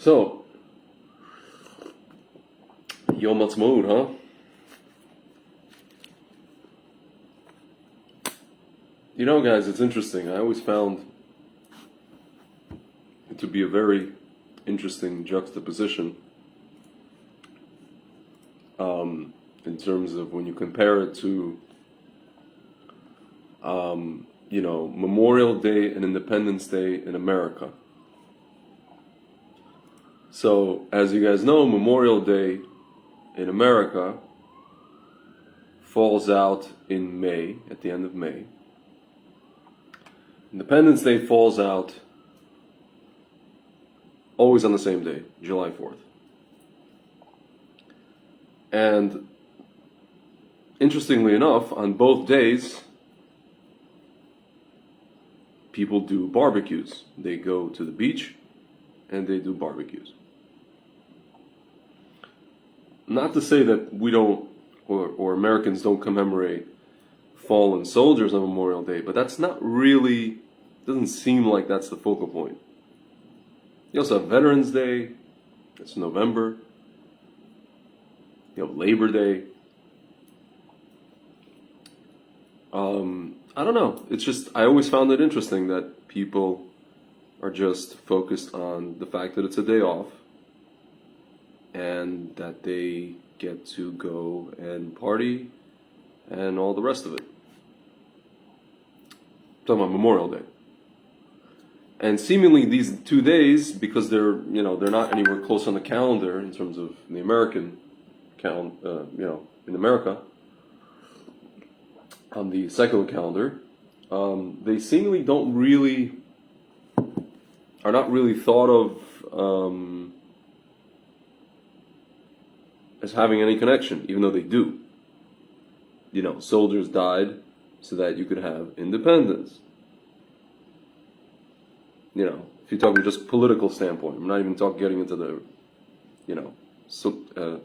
So, Yom HaAtzmaut, huh? You know, guys, it's interesting. I always found it to be a very interesting juxtaposition in terms of when you compare it to, Memorial Day and Independence Day in America. So, as you guys know, Memorial Day in America falls out in May, at the end of May. Independence Day falls out always on the same day, July 4th. And interestingly enough, on both days, people do barbecues. They go to the beach and they do barbecues. Not to say that we don't, or Americans don't commemorate fallen soldiers on Memorial Day, but that's not really, doesn't seem like that's the focal point. You also have Veterans Day, it's November. You have Labor Day. I don't know. It's just, I always found it interesting that people are just focused on the fact that it's a day off and that they get to go and party and all the rest of it. I'm talking about Memorial Day. And seemingly these 2 days, because they're not anywhere close on the calendar in terms of the American calendar, in America, on the secular calendar, they seemingly are not really thought of as having any connection, even though they do. Soldiers died so that you could have independence. If you're talking just political standpoint, I'm not even getting into the,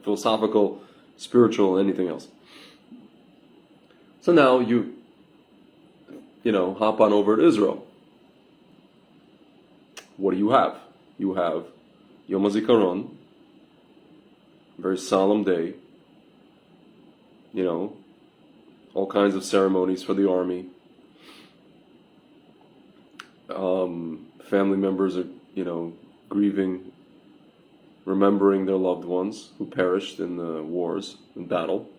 philosophical, spiritual, anything else. So now you hop on over to Israel. What do you have? You have Yom HaZikaron, very solemn day. All kinds of ceremonies for the army. Family members are, grieving, remembering their loved ones who perished in the wars, in battle.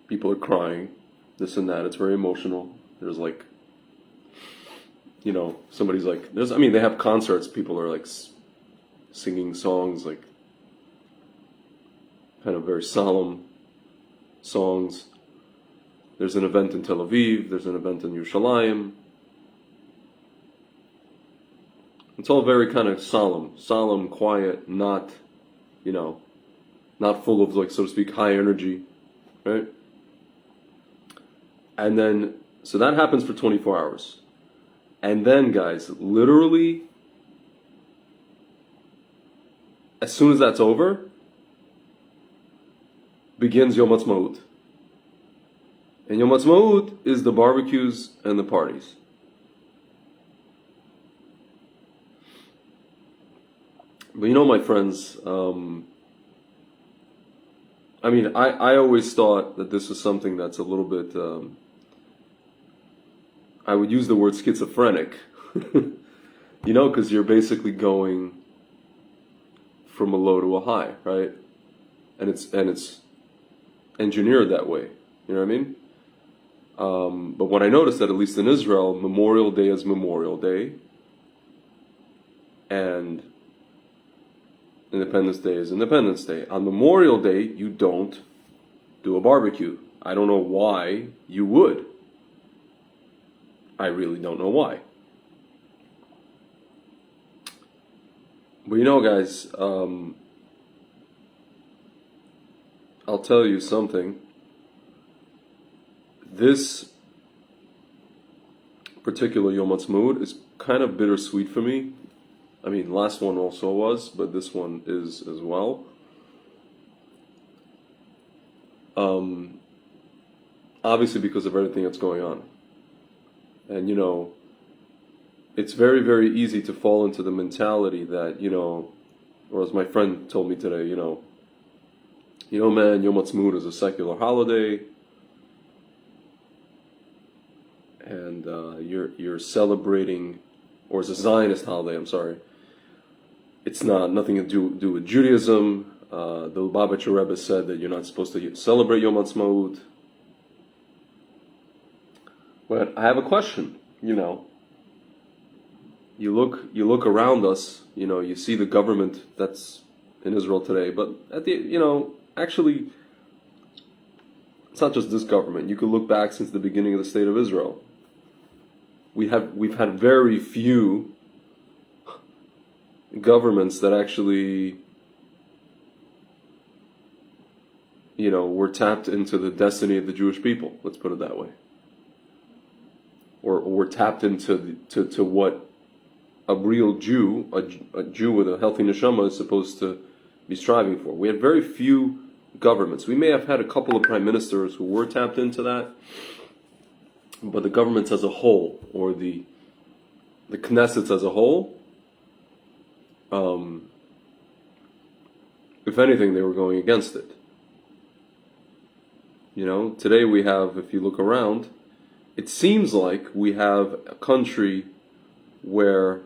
People are crying, this and that. It's very emotional. There's somebody's they have concerts. People are singing songs, kind of very solemn songs. There's an event in Tel Aviv. There's an event in Yerushalayim. It's all very kind of solemn, quiet, not full of so to speak, high energy, right? And then, so that happens for 24 hours. And then, guys, literally, as soon as that's over, begins Yom HaAtzmaut. And Yom HaAtzmaut is the barbecues and the parties. But my friends, I always thought that this was something that's a little bit, I would use the word schizophrenic, because you're basically going from a low to a high, right? And it's engineered that way, you know what I mean? But what I noticed that at least in Israel, Memorial Day is Memorial Day, and Independence Day is Independence Day. On Memorial Day, you don't do a barbecue. I don't know why you would. I really don't know why. But guys, I'll tell you something. This particular Yom HaAtzmaut is kind of bittersweet for me. Last one also was, but this one is as well. Obviously because of everything that's going on. And it's very, very easy to fall into the mentality that, or as my friend told me today, man, Yom HaAtzmaut is a secular holiday, and you're celebrating, or it's a Zionist holiday. I'm sorry. It's nothing to do with Judaism. The Lubavitcher Rebbe said that you're not supposed to celebrate Yom HaAtzmaut. But I have a question. You look around us. You see the government that's in Israel today. But actually, it's not just this government. You could look back since the beginning of the state of Israel. We've had very few governments that actually, were tapped into the destiny of the Jewish people. Let's put it that way. Or were tapped into to what a real Jew, a Jew with a healthy neshama, is supposed to be striving for. We had very few governments. We may have had a couple of prime ministers who were tapped into that, but the governments as a whole, or the Knessets as a whole, if anything, they were going against it. Today we have, if you look around, it seems like we have a country where,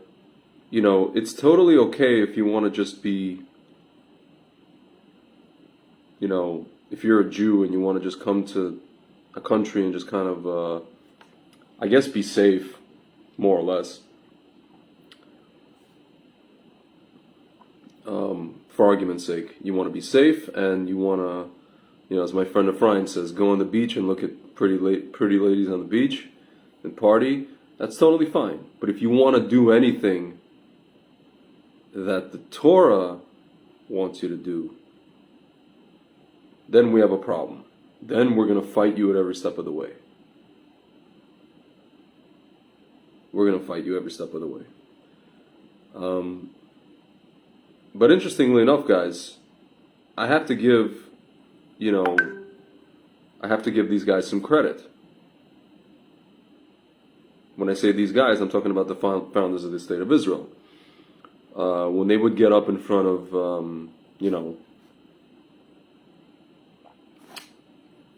it's totally okay if you want to just be, if you're a Jew and you want to just come to a country and just kind of, I guess, be safe, more or less. For argument's sake, you want to be safe and you want to, as my friend Efrain says, go on the beach and look at pretty ladies on the beach and party. That's totally fine. But if you want to do anything that the Torah wants you to do, then we have a problem. Then we're going to fight you at every step of the way. We're going to fight you every step of the way. But interestingly enough, guys, I have to give these guys some credit. When I say these guys, I'm talking about the founders of the State of Israel. When they would get up in front of,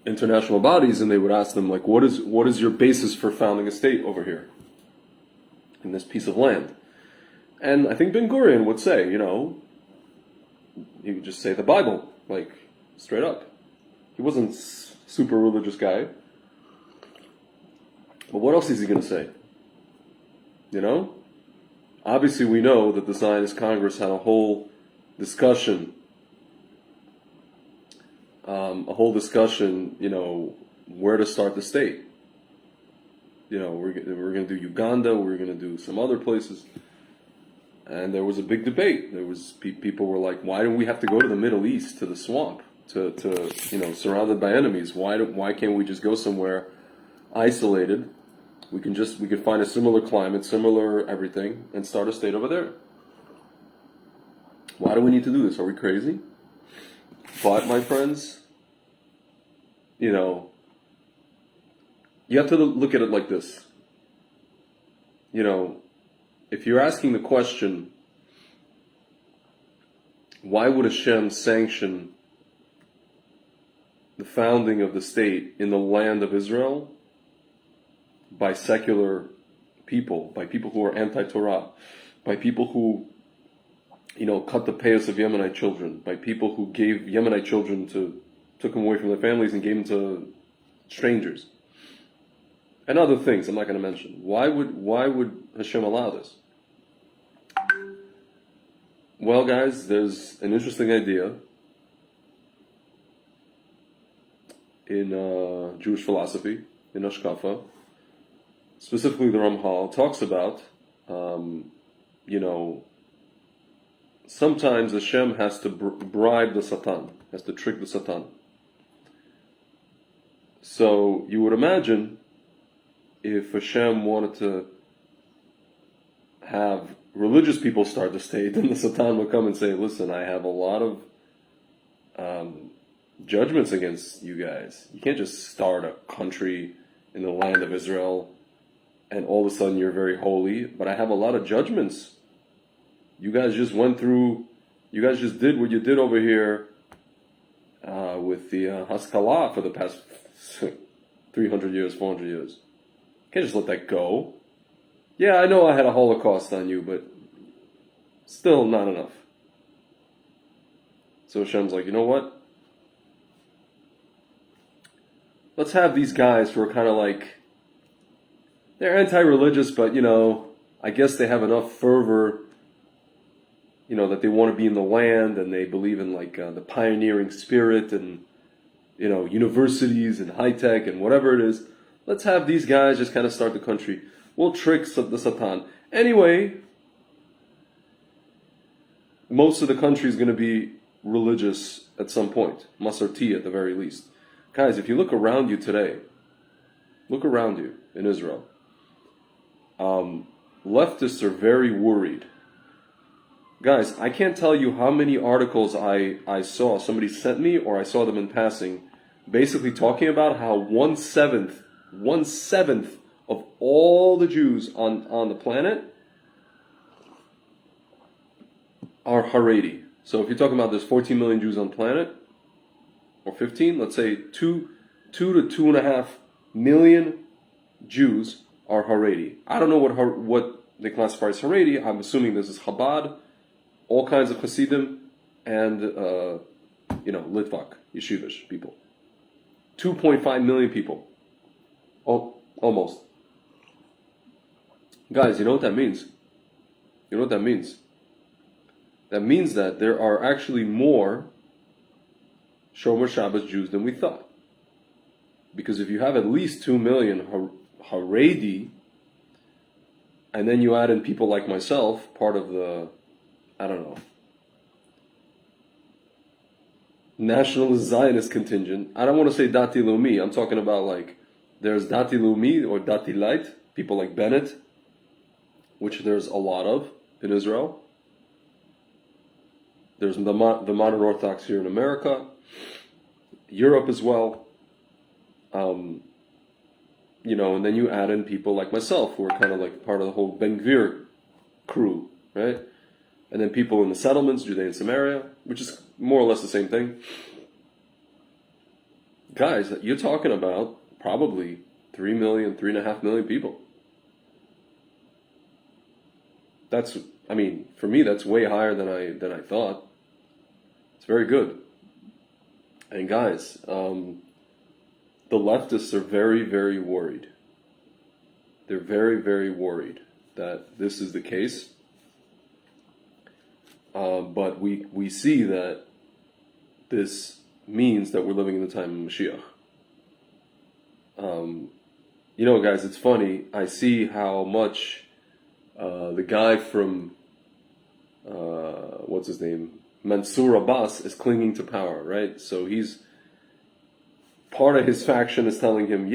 international bodies, and they would ask them, like, what is your basis for founding a state over here in this piece of land? And I think Ben Gurion would say, he would just say the Bible, like, straight up. He wasn't super religious guy. But what else is he going to say? Obviously we know that the Zionist Congress had a whole discussion, where to start the state. We're going to do Uganda, we're going to do some other places. And there was a big debate. There was people were like, why do we have to go to the Middle East, to the swamp, to surrounded by enemies? Why can't we just go somewhere isolated? We could find a similar climate, similar everything, and start a state over there. Why do we need to do this? Are we crazy? But my friends, you have to look at it like this. If you're asking the question, why would Hashem sanction the founding of the state in the land of Israel by secular people, by people who are anti-Torah, by people who, cut the payos of Yemenite children, by people who gave Yemenite children took them away from their families and gave them to strangers, and other things I'm not going to mention. Why would Hashem allow this? Well, guys, there's an interesting idea in Jewish philosophy, in Ashkafa. Specifically, the Ramchal talks about, sometimes Hashem has to bribe the Satan, has to trick the Satan. So you would imagine if Hashem wanted to have religious people start the state, then the Satan would come and say, listen, I have a lot of judgments against you guys. You can't just start a country in the land of Israel and all of a sudden you're very holy, but I have a lot of judgments. You guys just did what you did over here with the Haskalah for the past 300 years, 400 years. You can't just let that go. Yeah, I know I had a Holocaust on you, but still not enough. So Hashem's like, you know what? Let's have these guys who are kind of like, they're anti-religious, but, I guess they have enough fervor, that they want to be in the land, and they believe in, the pioneering spirit, and, universities, and high-tech, and whatever it is. Let's have these guys just kind of start the country. We'll trick the Satan. Anyway, most of the country is going to be religious at some point. Masarti at the very least. Guys, if you look around you today, look around you in Israel, leftists are very worried. Guys, I can't tell you how many articles I saw, somebody sent me, or I saw them in passing, basically talking about how 1/7 of all the Jews on the planet are Haredi. So if you're talking about there's 14 million Jews on the planet, or 15, let's say 2 to 2.5 million Jews are Haredi. I don't know what they classify as Haredi. I'm assuming this is Chabad, all kinds of Hasidim, and Litvak, Yeshivish people. 2.5 million people. Oh, almost. Guys, you know what that means? You know what that means? That means that there are actually more Shomer Shabbos Jews than we thought. Because if you have at least 2 million Haredi, and then you add in people like myself, part of the, nationalist Zionist contingent. I don't want to say Dati Leumi. I'm talking about there's Dati Leumi or Dati Light, people like Bennett, which there's a lot of in Israel. There's the modern Orthodox here in America, Europe as well. And then you add in people like myself, who are kind of like part of the whole Ben Gvir crew, right? And then people in the settlements, Judea and Samaria, which is more or less the same thing. Guys, you're talking about probably 3 million, 3.5 million people. For me, that's way higher than I thought. It's very good. And guys, the leftists are very, very worried. They're very, very worried that this is the case. But we see that this means that we're living in the time of Mashiach. Guys, it's funny. I see how much the guy from, what's his name? Mansour Abbas is clinging to power, right? So part of his faction is telling him,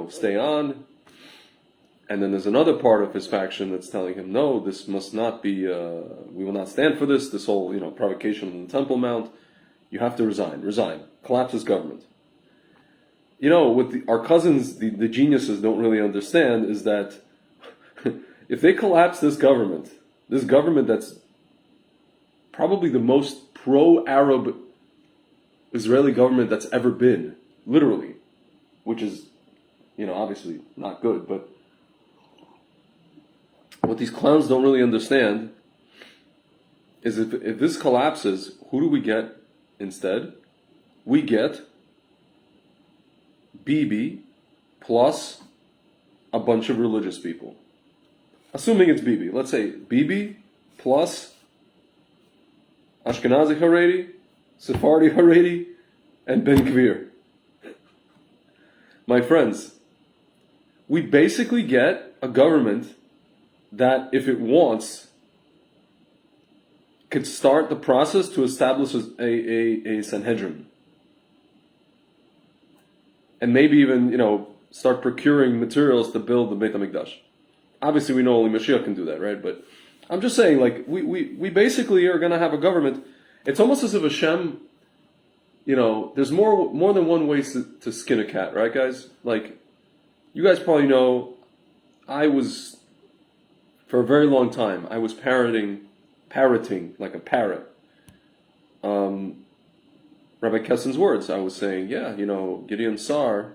stay on. And then there's another part of his faction that's telling him, no, this must not be, we will not stand for this whole, provocation on the Temple Mount. You have to resign, collapse this government. What our cousins, the geniuses don't really understand is that if they collapse this government that's probably the most pro-Arab Israeli government that's ever been, literally, which is, obviously not good, but what these clowns don't really understand is if this collapses, who do we get instead? We get Bibi plus a bunch of religious people. Assuming it's Bibi. Let's say Bibi plus Ashkenazi Haredi, Sephardi Haredi, and Ben Gvir. My friends, we basically get a government that, if it wants, could start the process to establish a Sanhedrin. And maybe even, start procuring materials to build the Beit HaMikdash. Obviously, we know only Mashiach can do that, right? But I'm just saying, we basically are going to have a government. It's almost as if Hashem, there's more than one way to skin a cat, right, guys? You guys probably know, I was, for a very long time, I was parroting like a parrot, Rabbi Kessin's words. I was saying, yeah, Gideon Sar,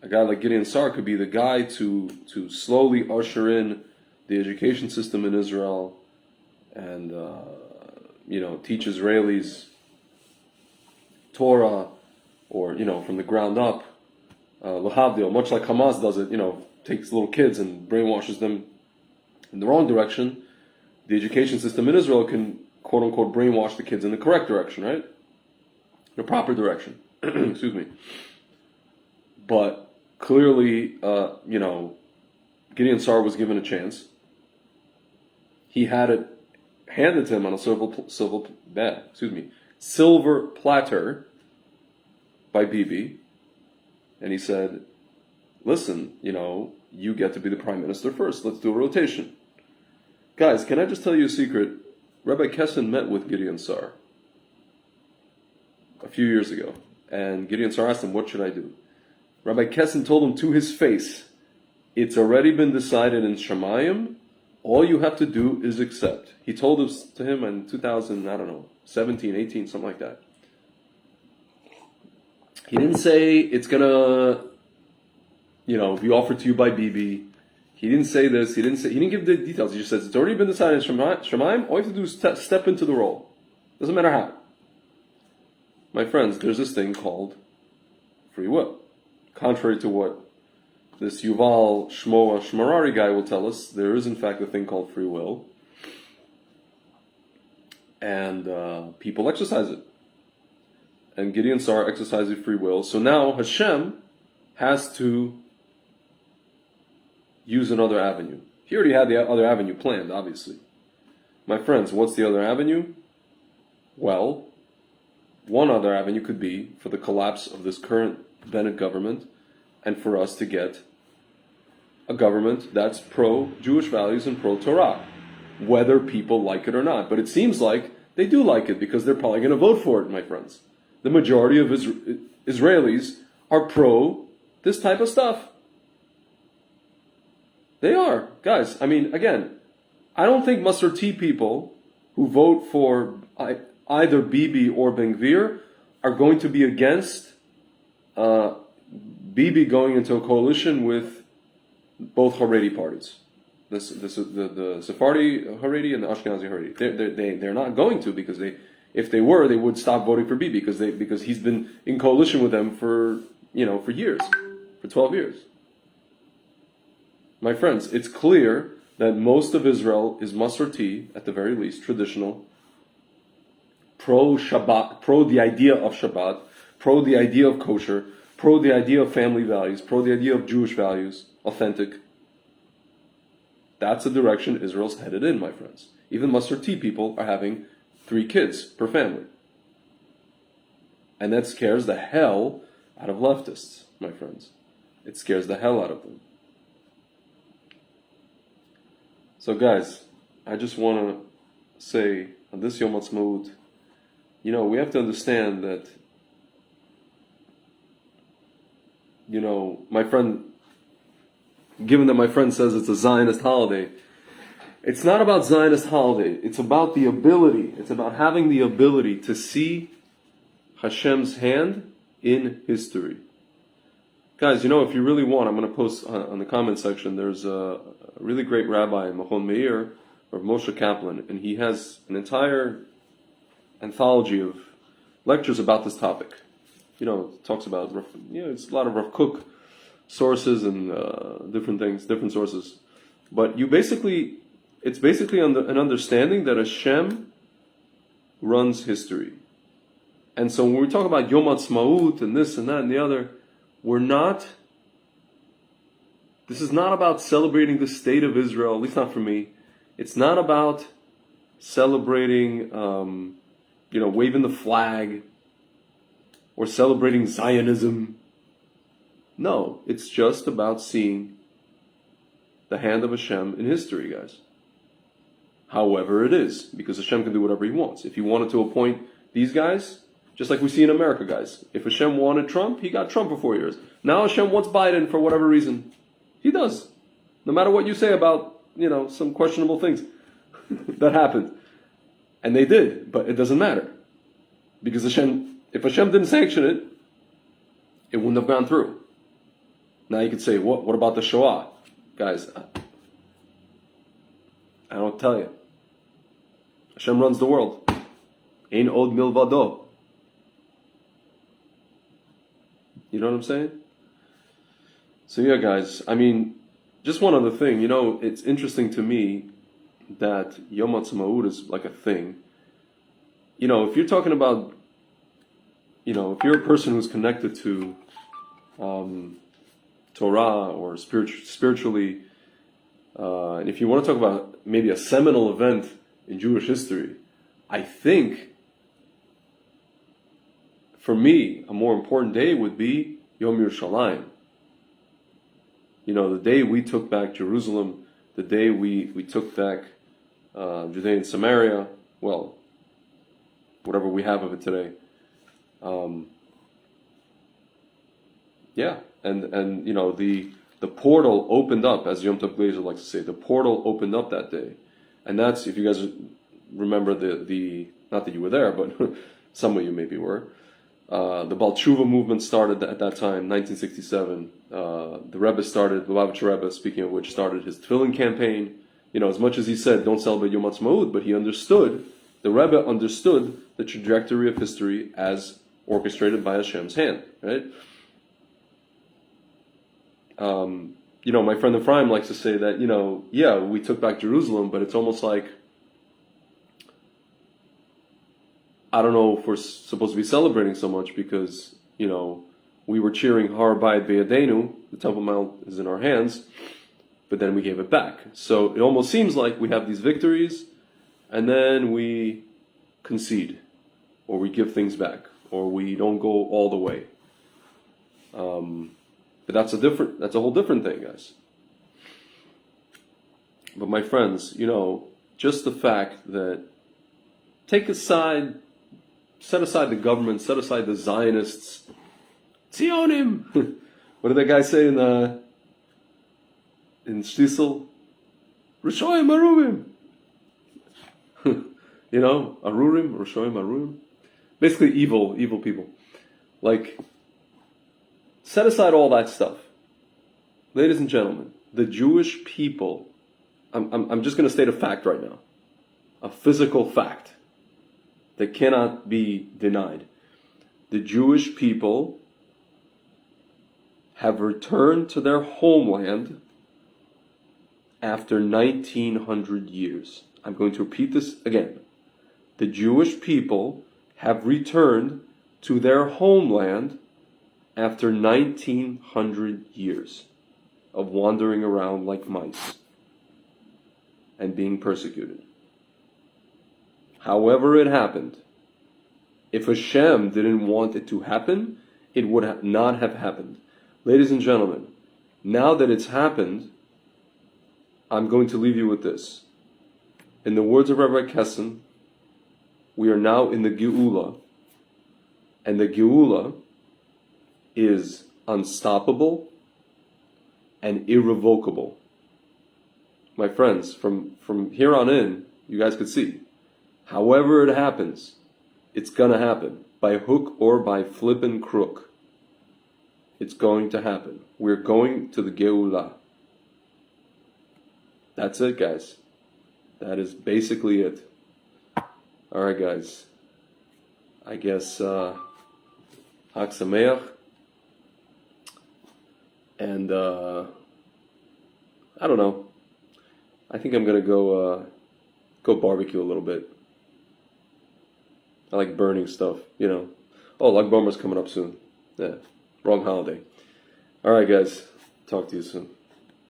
a guy like Gideon Sar could be the guy to slowly usher in the education system in Israel and, teach Israelis Torah, or, from the ground up, L'havdil, much like Hamas does it, takes little kids and brainwashes them in the wrong direction. The education system in Israel can, quote unquote, brainwash the kids in the correct direction, right? The proper direction. Excuse me. But clearly, Gideon Sar was given a chance. He had it handed to him on a silver platter by Bibi, and he said, listen, you get to be the prime minister first. Let's do a rotation. Guys, can I just tell you a secret? Rabbi Kessin met with Gideon Sar a few years ago, and Gideon Sar asked him, what should I do? Rabbi Kessin told him to his face, it's already been decided in Shemayim, all you have to do is accept. He told this to him in 17, 18, something like that. He didn't say it's gonna, be offered to you by Bibi. He didn't say this. He didn't give the details. He just says it's already been decided in Shemaim. All you have to do is step into the role. Doesn't matter how. My friends, there's this thing called free will. Contrary to what this Yuval Shmoa Shmarari guy will tell us, there is in fact a thing called free will. And people exercise it. And Gideon Sar exercises free will. So now Hashem has to use another avenue. He already had the other avenue planned, obviously. My friends, what's the other avenue? Well, one other avenue could be for the collapse of this current Bennett government and for us to get a government that's pro-Jewish values and pro-Torah, whether people like it or not. But it seems like they do like it because they're probably going to vote for it, my friends. The majority of Israelis are pro this type of stuff. They are. Guys, again, I don't think Masorti people who vote for either Bibi or Ben Gvir are going to be against Bibi going into a coalition with both Haredi parties. The Sephardi Haredi and the Ashkenazi Haredi. They're not going to, because if they were, they would stop voting for Bibi because he's been in coalition with them for years, for 12 years. My friends, it's clear that most of Israel is Masorti, at the very least, traditional, pro-Shabbat, pro the idea of Shabbat, pro the idea of kosher, pro the idea of family values, pro the idea of Jewish values, authentic. That's the direction Israel's headed in, my friends. Even Masorti people are having 3 kids per family. And that scares the hell out of leftists, my friends. It scares the hell out of them. So guys, I just want to say, on this Yom HaAtzmaut, we have to understand that, my friend, given that my friend says it's a Zionist holiday, it's not about Zionist holiday. It's about the ability, it's about having the ability to see Hashem's hand in history. Guys, if you really want, I'm going to post on the comment section, there's a really great rabbi, Machon Meir, or Moshe Kaplan, and he has an entire anthology of lectures about this topic. It talks about, it's a lot of Rav Kook sources and different things, different sources. But it's basically an understanding that Hashem runs history. And so when we talk about Yom HaAtzmaut and this and that and the other, this is not about celebrating the state of Israel, at least not for me. It's not about celebrating, waving the flag or celebrating Zionism. No, it's just about seeing the hand of Hashem in history, guys. However it is, because Hashem can do whatever He wants. If He wanted to appoint these guys, just like we see in America, guys. If Hashem wanted Trump, He got Trump for 4 years. Now Hashem wants Biden for whatever reason. He does. No matter what you say about, some questionable things that happened. And they did, but it doesn't matter. Because if Hashem didn't sanction it, it wouldn't have gone through. Now you could say, what about the Shoah? Guys, I don't tell you. Hashem runs the world. Ein od milvado. You know what I'm saying? So yeah, guys, just one other thing. It's interesting to me that Yom HaAtzmaut is like a thing. If you're talking about, if you're a person who's connected to Torah or spiritually, and if you want to talk about maybe a seminal event in Jewish history, I think, for me, a more important day would be Yom Yerushalayim. The day we took back Jerusalem, the day we took back Judea and Samaria, well, whatever we have of it today. The portal opened up, as Yom Tov Glazer likes to say. The portal opened up that day, and that's, if you guys remember the not that you were there, but some of you maybe were. The Baal Tshuva movement started at that time, 1967. The Rebbe started, the Lubavitcher Rebbe, speaking of which, started his Tefillin campaign. As much as he said, don't celebrate Yom HaAtzmaut, but he understood, the Rebbe understood the trajectory of history as orchestrated by Hashem's hand, right? My friend Ephraim likes to say that, we took back Jerusalem, but it's almost like, I don't know if we're supposed to be celebrating so much because, we were cheering Har Bayit B'Yadenu, the Temple Mount is in our hands, but then we gave it back. So it almost seems like we have these victories, and then we concede, or we give things back, or we don't go all the way. But that's a whole different thing, guys. But my friends, just the fact that set aside the government, set aside the Zionists, Zionim. What did that guy say in Shtisel? Rishoyim Aruvim. Arurim, Rishoyim Arurim. Basically evil people. Set aside all that stuff. Ladies and gentlemen, the Jewish people, I'm just going to state a fact right now. A physical fact that cannot be denied. The Jewish people have returned to their homeland after 1900 years. I'm going to repeat this again. The Jewish people have returned to their homeland after 1900 years of wandering around like mice and being persecuted. However it happened, if Hashem didn't want it to happen, it would not have happened. Ladies and gentlemen, now that it's happened, I'm going to leave you with this. In the words of Rabbi Kessin, we are now in the Geula, and the Geula is unstoppable and irrevocable. My friends, from here on in, you guys could see, however it happens, it's gonna happen, by hook or by flippin' crook. It's going to happen. We're going to the Geula. That's it, guys. That is basically it. Alright, guys. I guess, Hag Sameach. And, I don't know. I think I'm gonna go barbecue a little bit. I like burning stuff, Oh, Lag B'Omer's coming up soon. Yeah, wrong holiday. Alright, guys. Talk to you soon.